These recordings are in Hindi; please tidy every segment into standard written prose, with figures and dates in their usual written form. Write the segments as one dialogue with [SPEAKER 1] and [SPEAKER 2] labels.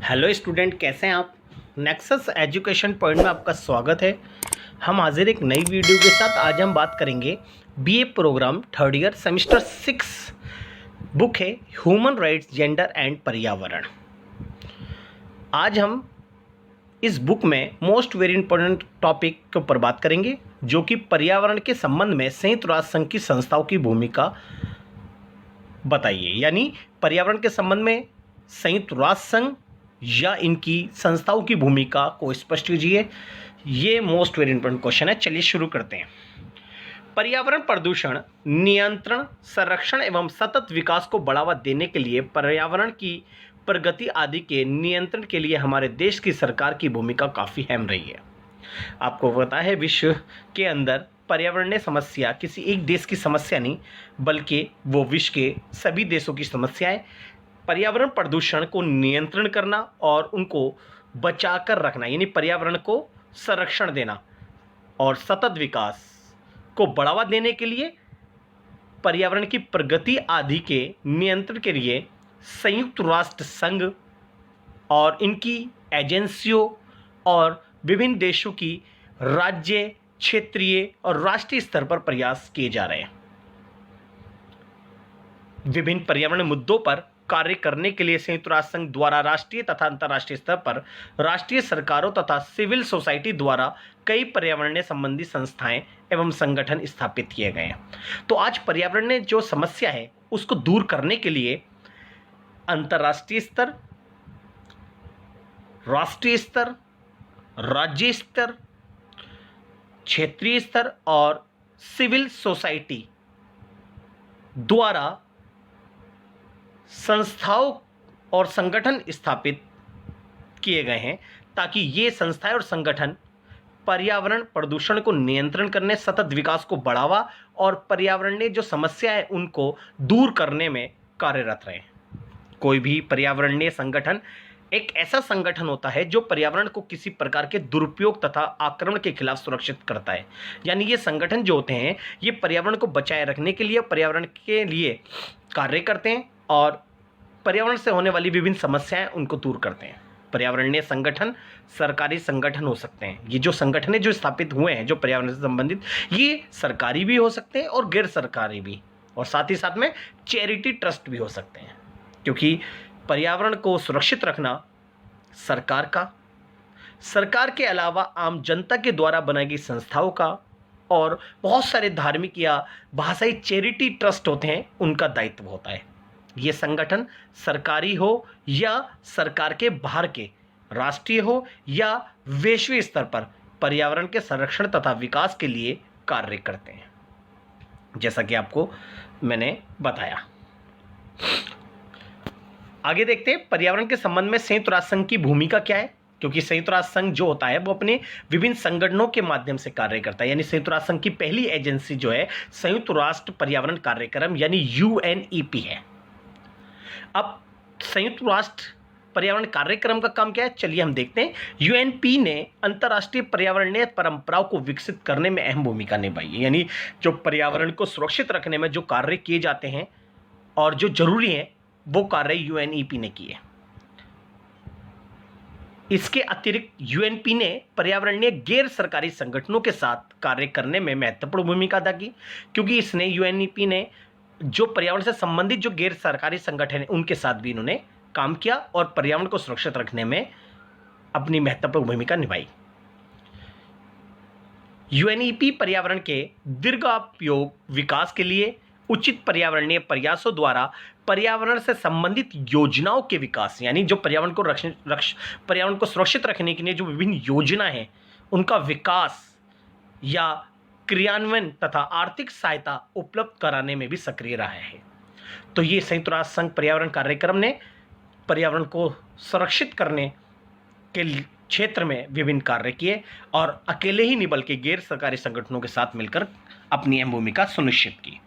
[SPEAKER 1] हेलो स्टूडेंट, कैसे हैं आप। नेक्सस एजुकेशन पॉइंट में आपका स्वागत है। हम हाजिर एक नई वीडियो के साथ। आज हम बात करेंगे BA programme third year semester 6 book है ह्यूमन राइट्स, जेंडर एंड पर्यावरण। आज हम इस बुक में मोस्ट वेरी इंपॉर्टेंट टॉपिक के ऊपर बात करेंगे, जो कि पर्यावरण के संबंध में संयुक्त राष्ट्र संघ की संस्थाओं की भूमिका बताइए। यानी पर्यावरण के संबंध में संयुक्त राष्ट्र संघ या इनकी संस्थाओं की भूमिका को स्पष्ट कीजिए। ये मोस्ट वेरी इंपॉर्टेंट क्वेश्चन है। चलिए शुरू करते हैं। पर्यावरण प्रदूषण नियंत्रण, संरक्षण एवं सतत विकास को बढ़ावा देने के लिए पर्यावरण की प्रगति आदि के नियंत्रण के लिए हमारे देश की सरकार की भूमिका काफ़ी अहम रही है। आपको पता है, विश्व के अंदर पर्यावरणीय समस्या किसी एक देश की समस्या नहीं, बल्कि वो विश्व के सभी देशों की समस्या है। पर्यावरण प्रदूषण को नियंत्रण करना और उनको बचा कर रखना, यानी पर्यावरण को संरक्षण देना और सतत विकास को बढ़ावा देने के लिए पर्यावरण की प्रगति आदि के नियंत्रण के लिए संयुक्त राष्ट्र संघ और इनकी एजेंसियों और विभिन्न देशों की राज्य, क्षेत्रीय और राष्ट्रीय स्तर पर प्रयास किए जा रहे हैं। विभिन्न पर्यावरण मुद्दों पर कार्य करने के लिए संयुक्त राष्ट्र संघ द्वारा राष्ट्रीय तथा अंतर्राष्ट्रीय स्तर पर राष्ट्रीय सरकारों तथा सिविल सोसाइटी द्वारा कई पर्यावरणीय संबंधी संस्थाएं एवं संगठन स्थापित किए गए हैं। तो आज पर्यावरण में जो समस्या है उसको दूर करने के लिए अंतर्राष्ट्रीय स्तर, राष्ट्रीय स्तर, राज्य स्तर, क्षेत्रीय स्तर और सिविल सोसाइटी द्वारा संस्थाओं और संगठन स्थापित किए गए हैं, ताकि ये संस्थाएं और संगठन पर्यावरण प्रदूषण को नियंत्रण करने, सतत विकास को बढ़ावा और पर्यावरणीय जो समस्या है उनको दूर करने में कार्यरत रहें। कोई भी पर्यावरणीय संगठन एक ऐसा संगठन होता है जो पर्यावरण को किसी प्रकार के दुरुपयोग तथा आक्रमण के खिलाफ सुरक्षित करता है। यानी ये संगठन जो होते हैं ये पर्यावरण को बचाए रखने के लिए, पर्यावरण के लिए कार्य करते हैं और पर्यावरण से होने वाली विभिन्न समस्याएं उनको दूर करते हैं। पर्यावरणीय संगठन सरकारी संगठन हो सकते हैं। ये जो संगठन है जो स्थापित हुए हैं जो पर्यावरण से संबंधित, ये सरकारी भी हो सकते हैं और गैर सरकारी भी, और साथ ही साथ में चैरिटी ट्रस्ट भी हो सकते हैं। क्योंकि पर्यावरण को सुरक्षित रखना सरकार के अलावा आम जनता के द्वारा बनाई गई संस्थाओं का और बहुत सारे धार्मिक या भाषाई चैरिटी ट्रस्ट होते हैं, उनका दायित्व होता है। ये संगठन सरकारी हो या सरकार के बाहर के, राष्ट्रीय हो या वैश्विक स्तर पर पर्यावरण के संरक्षण तथा विकास के लिए कार्य करते हैं, जैसा कि आपको मैंने बताया। आगे देखते हैं पर्यावरण के संबंध में संयुक्त राष्ट्र संघ की भूमिका क्या है। क्योंकि संयुक्त राष्ट्र संघ जो होता है वो अपने विभिन्न संगठनों के माध्यम से कार्य करता है। यानी संयुक्त राष्ट्र संघ की पहली एजेंसी जो है संयुक्त राष्ट्र पर्यावरण कार्यक्रम यानी UNEP है। अब संयुक्त राष्ट्र पर्यावरण कार्यक्रम का काम क्या है, चलिए हम देखते हैं। UNEP ने अंतर्राष्ट्रीय पर्यावरणीय परंपराओं को विकसित करने में अहम भूमिका निभाई है। यानी जो पर्यावरण को सुरक्षित रखने में जो कार्य किए जाते हैं और जो जरूरी है वो कार्य UNEP ने किए। इसके अतिरिक्त UNEP ने पर्यावरणीय गैर सरकारी संगठनों के साथ कार्य करने में महत्वपूर्ण भूमिका अदा की, क्योंकि इसने UNEP ने जो पर्यावरण से संबंधित जो गैर सरकारी संगठन हैं उनके साथ भी इन्होंने काम किया और पर्यावरण को सुरक्षित रखने में अपनी महत्वपूर्ण भूमिका निभाई। UNEP पर्यावरण के दीर्घापयोग विकास के लिए उचित पर्यावरणीय प्रयासों द्वारा पर्यावरण से संबंधित योजनाओं के विकास, यानी जो पर्यावरण को सुरक्षित रखने के लिए जो विभिन्न योजना है उनका विकास या क्रियान्वयन तथा आर्थिक सहायता उपलब्ध कराने में भी सक्रिय रहा है। तो ये संयुक्त राष्ट्र संघ पर्यावरण कार्यक्रम ने पर्यावरण को सुरक्षित करने के क्षेत्र में विभिन्न कार्य किए और अकेले ही नहीं बल्कि गैर सरकारी संगठनों के साथ मिलकर अपनी अहम भूमिका सुनिश्चित की।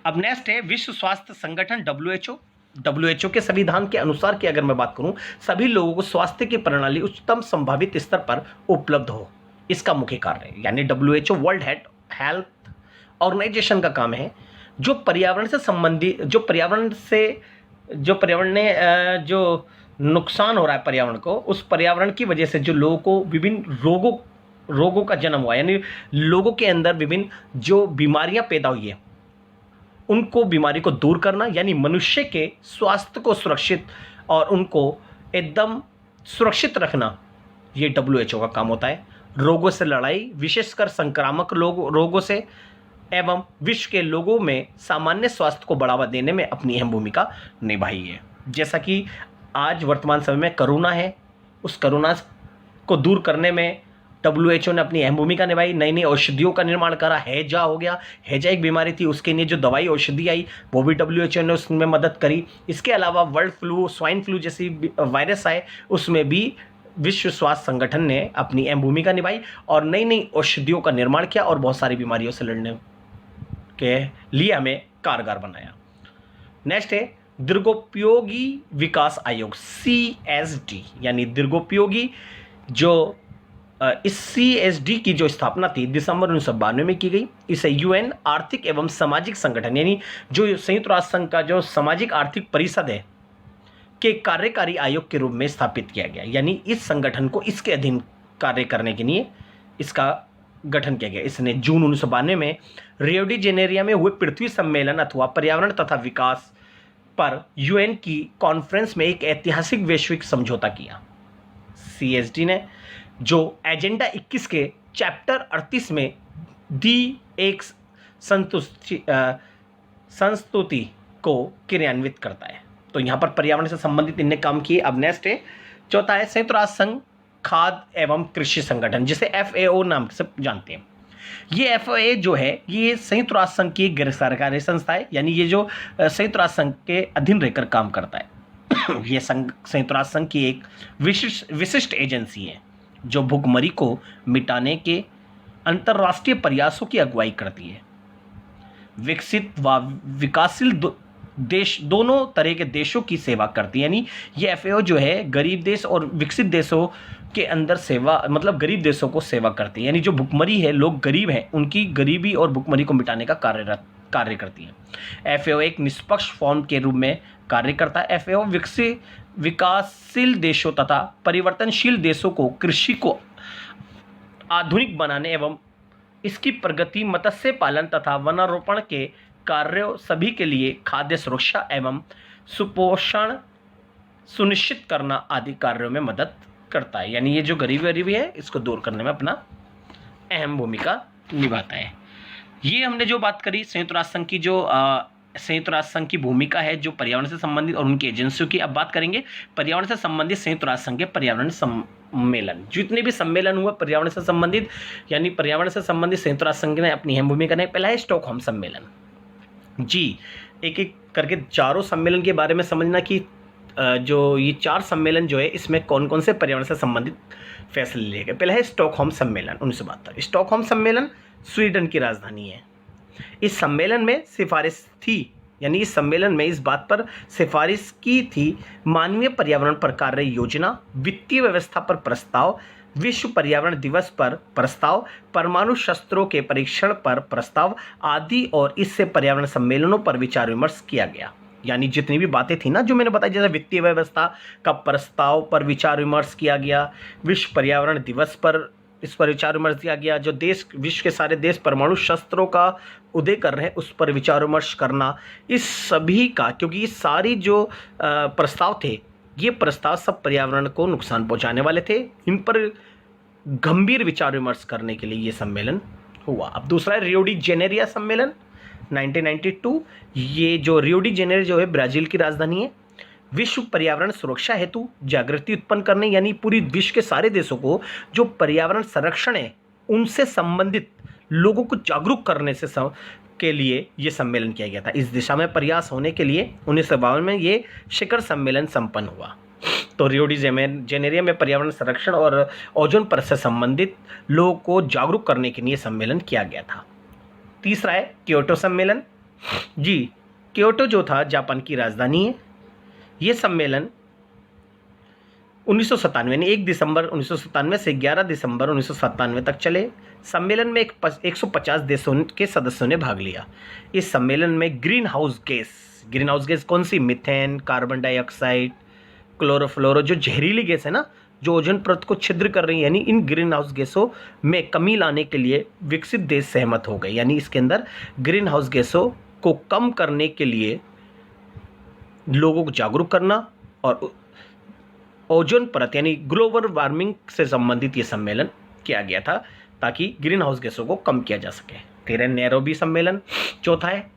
[SPEAKER 1] अब नेक्स्ट है विश्व स्वास्थ्य संगठन WHO के संविधान के अनुसार की अगर मैं बात करूं, सभी लोगों को स्वास्थ्य की प्रणाली उच्चतम संभावित स्तर पर उपलब्ध हो, इसका मुख्य कार्य है। यानी WHO वर्ल्ड हेल्थ ऑर्गेनाइजेशन का काम है जो पर्यावरण से संबंधित, जो पर्यावरण ने जो नुकसान हो रहा है पर्यावरण को, उस पर्यावरण की वजह से जो लोगों को विभिन्न रोगों का जन्म हुआ, यानी लोगों के अंदर विभिन्न जो बीमारियां पैदा हुई है उनको, बीमारी को दूर करना, यानी मनुष्य के स्वास्थ्य को सुरक्षित और उनको एकदम सुरक्षित रखना, ये WHO का काम होता है। रोगों से लड़ाई, विशेषकर संक्रामक रोगों से, एवं विश्व के लोगों में सामान्य स्वास्थ्य को बढ़ावा देने में अपनी अहम भूमिका निभाई है। जैसा कि आज वर्तमान समय में कोरोना है, उस कोरोना को दूर करने में WHO ने अपनी अहम भूमिका निभाई। नई नई औषधियों का निर्माण करा। हैजा हो गया, हैजा एक बीमारी थी, उसके लिए जो दवाई औषधि आई वो भी WHO ने उसमें मदद करी। इसके अलावा वर्ल्ड फ्लू, स्वाइन फ्लू जैसी वायरस आए, उसमें भी विश्व स्वास्थ्य संगठन ने अपनी अहम भूमिका निभाई और नई नई औषधियों का निर्माण किया और बहुत सारी बीमारियों से लड़ने के लिए हमें कारगर बनाया। नेक्स्ट है दीर्घोपयोगी विकास आयोग, CSD, यानी दीर्घोपयोगी, जो इस CSD की जो स्थापना थी दिसंबर 1992 में की गई। इसे UN आर्थिक एवं सामाजिक संगठन, यानी जो संयुक्त राष्ट्र संघ का जो सामाजिक आर्थिक परिषद है के कार्यकारी आयोग के रूप में स्थापित किया गया। यानी इस संगठन को इसके अधीन कार्य करने के लिए इसका गठन किया गया। इसने जून 1992 में रियो डी जेनेरिया में हुए पृथ्वी सम्मेलन अथवा पर्यावरण तथा विकास पर UN की कॉन्फ्रेंस में एक ऐतिहासिक वैश्विक समझौता किया। CSD ने जो एजेंडा 21 के चैप्टर 38 में दी एक संस्तुति को क्रियान्वित करता है। तो यहाँ पर पर्यावरण से संबंधित इनने काम किए। अब नेक्स्ट है, चौथा है संयुक्त राष्ट्र संघ खाद्य एवं कृषि संगठन, जिसे FAO नाम से जानते हैं। ये FAO जो है ये संयुक्त राष्ट्र संघ की एक गैर सरकारी संस्था है, यानी ये जो संयुक्त राष्ट्र संघ के अधीन रहकर काम करता है। ये संयुक्त राष्ट्र संघ की एक विशिष्ट एजेंसी है जो भुखमरी को मिटाने के अंतर्राष्ट्रीय प्रयासों की अगुवाई करती है। विकसित व विकासशील देश, दोनों तरह के देशों की सेवा करती है। यानी ये FAO जो है गरीब देश और विकसित देशों के अंदर सेवा, मतलब गरीब देशों को सेवा करती है। यानी जो भुखमरी है, लोग गरीब हैं, उनकी गरीबी और भुखमरी को मिटाने का कार्य करती है। FAO एक निष्पक्ष फॉर्म के रूप में कार्य करता है। FAO विकासशील देशों तथा परिवर्तनशील देशों को कृषि को आधुनिक बनाने एवं इसकी प्रगति, मत्स्य पालन तथा वनारोपण के कार्यों सभी के लिए खाद्य सुरक्षा एवं सुपोषण सुनिश्चित करना आदि कार्यों में मदद करता है। यानी ये जो गरीबी है इसको दूर करने में अपना अहम भूमिका निभाता है। ये हमने जो बात करी संयुक्त राष्ट्र संघ की, जो संयुक्त राष्ट्र संघ की भूमिका है जो पर्यावरण से संबंधित और उनकी एजेंसियों की। अब बात करेंगे पर्यावरण से संबंधित संयुक्त राष्ट्र संघ के पर्यावरण सम्मेलन। जितने भी सम्मेलन हुए पर्यावरण से संबंधित, यानी पर्यावरण से संबंधित संयुक्त राष्ट्र संघ ने अपनी अहम भूमिका निभाई। पहला है स्टॉकहोम सम्मेलन। जी, एक एक करके चारों सम्मेलन के बारे में समझना कि जो ये 4 सम्मेलन जो है इसमें कौन कौन से पर्यावरण से संबंधित फैसले लिए गए। पहला है स्टॉकहोम सम्मेलन 1972। स्टॉकहोम सम्मेलन स्वीडन की राजधानी है। इस सम्मेलन में सिफारिश थी, यानी इस सम्मेलन में इस बात पर सिफारिश की थी मानवीय पर्यावरण पर कार्य योजना, वित्तीय व्यवस्था पर प्रस्ताव, विश्व पर्यावरण दिवस पर प्रस्ताव, परमाणु शस्त्रों के परीक्षण पर प्रस्ताव आदि, और इससे पर्यावरण सम्मेलनों पर विचार विमर्श किया गया। यानी जितनी भी बातें थी ना जो मैंने बताई, जैसे वित्तीय व्यवस्था का प्रस्ताव पर विचार विमर्श किया गया, विश्व पर्यावरण दिवस पर इस पर विचार विमर्श किया गया, जो देश, विश्व के सारे देश परमाणु शस्त्रों का उदय कर रहे हैं उस पर विचार विमर्श करना, इस सभी का, क्योंकि ये सारी जो प्रस्ताव थे, ये प्रस्ताव सब पर्यावरण को नुकसान पहुंचाने वाले थे, इन पर गंभीर विचार विमर्श करने के लिए ये सम्मेलन हुआ। अब दूसरा है रियो डी जेनेरिया सम्मेलन 1992। ये जो रियो डी जेनेरिया जो है ब्राज़ील की राजधानी है। विश्व पर्यावरण सुरक्षा हेतु जागृति उत्पन्न करने, यानी पूरी विश्व के सारे देशों को जो पर्यावरण संरक्षण है उनसे संबंधित लोगों को जागरूक करने से के लिए ये सम्मेलन किया गया था। इस दिशा में प्रयास होने के लिए 1952 में ये शिखर सम्मेलन संपन्न हुआ। तो रियो डी जेनेरिया में पर्यावरण संरक्षण और ओजोन परत से संबंधित लोगों को जागरूक करने के लिए सम्मेलन किया गया था। तीसरा है क्योटो सम्मेलन। जी, क्योटो जो था जापान की राजधानी है। ये सम्मेलन 1997 यानी 1 दिसंबर 1997 से 11 दिसंबर 1997 तक चले। सम्मेलन में 150 देशों के सदस्यों ने भाग लिया। इस सम्मेलन में ग्रीन हाउस गैस कौन सी, मीथेन, कार्बन डाइऑक्साइड, क्लोरोफ्लोरो जो जहरीली गैस है ना, जो ओजोन परत को छिद्र कर रही है, यानी इन ग्रीन हाउस गैसों में कमी लाने के लिए विकसित देश सहमत हो गए। यानी इसके अंदर ग्रीन हाउस गैसों को कम करने के लिए लोगों को जागरूक करना और ओजोन परत यानी ग्लोबल वार्मिंग से संबंधित ये सम्मेलन किया गया था, ताकि ग्रीन हाउस गैसों को कम किया जा सके। तेरह नैरोबी सम्मेलन चौथा है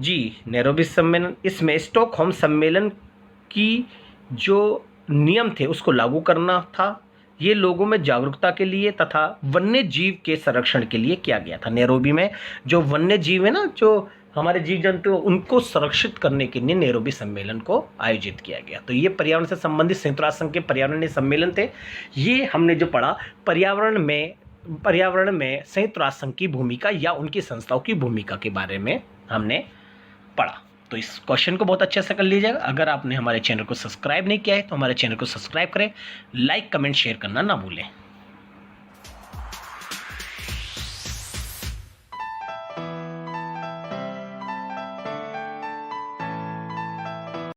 [SPEAKER 1] जी, नैरोबी सम्मेलन। इसमें स्टॉकहोम सम्मेलन की जो नियम थे उसको लागू करना था। ये लोगों में जागरूकता के लिए तथा वन्य जीव के संरक्षण के लिए किया गया था। नैरोबी में जो वन्य जीव है ना, जो हमारे जीव जंतु, उनको संरक्षित करने के लिए नैरोबी सम्मेलन को आयोजित किया गया। तो ये पर्यावरण से संबंधित संयुक्त राष्ट्र संघ के पर्यावरणीय सम्मेलन थे। ये हमने जो पढ़ा पर्यावरण में संयुक्त राष्ट्र संघ की भूमिका या उनकी संस्थाओं की भूमिका के बारे में हमने पढ़ा। तो इस क्वेश्चन को बहुत अच्छे से कर लीजिएगा। अगर आपने हमारे चैनल को सब्सक्राइब नहीं किया है तो हमारे चैनल को सब्सक्राइब करें, लाइक कमेंट शेयर करना ना भूलें।